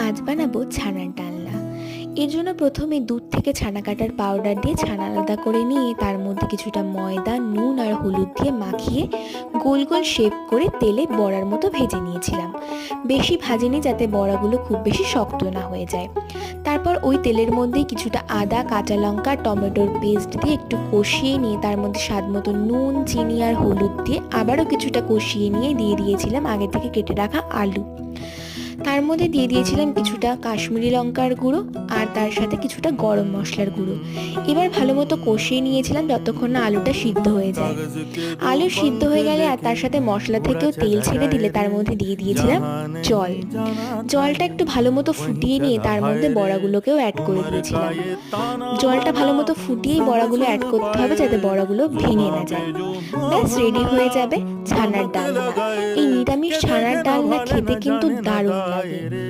আজ বানাবো ছানার ডালনা। এর জন্য প্রথমে দুধ থেকে ছানা কাটার পাউডার দিয়ে ছানা আলাদা করে নিয়ে তার মধ্যে কিছুটা ময়দা, নুন আর হলুদ দিয়ে মাখিয়ে গোল গোল শেপ করে তেলে বড়ার মতো ভেজে নিয়েছিলাম। বেশি ভাজিনি যাতে বড়াগুলো খুব বেশি শক্ত না হয়ে যায়। তারপর ওই তেলের মধ্যেই কিছুটা আদা, কাঁচা লঙ্কা, টমেটোর পেস্ট দিয়ে একটু কষিয়ে নিয়ে তার মধ্যে স্বাদ মতো নুন, চিনি আর হলুদ দিয়ে আবারও কিছুটা কষিয়ে নিয়ে দিয়ে দিয়েছিলাম আগে থেকে কেটে রাখা আলু। তার মধ্যে দিয়ে দিয়েছিলাম কিছুটা কাশ্মীরি লঙ্কার গুঁড়ো আর তার সাথে কিছুটা গরম মশলার গুঁড়ো। এবার ভালো মতো কষিয়ে নিয়েছিলাম যতক্ষণ না আলুটা সিদ্ধ হয়ে যায়। আলু সিদ্ধ হয়ে গেলে আর তার সাথে মশলা থেকেও তেল ছেড়ে দিলে তার মধ্যে দিয়ে দিয়েছিলাম জল। জলটা একটু ভালো মতো ফুটিয়ে নিয়ে তার মধ্যে বড়াগুলোকেও অ্যাড করে দিয়েছিলাম। জলটা ভালো মতো ফুটিয়েই বড়াগুলো অ্যাড করতে হবে যাতে বড়াগুলো ভেঙে না যায়। ব্যাস রেডি হয়ে যাবে ছানার ডালনা। এই নিরামিষ ছানার ডালনা খেতে কিন্তু দারুণ লাগে।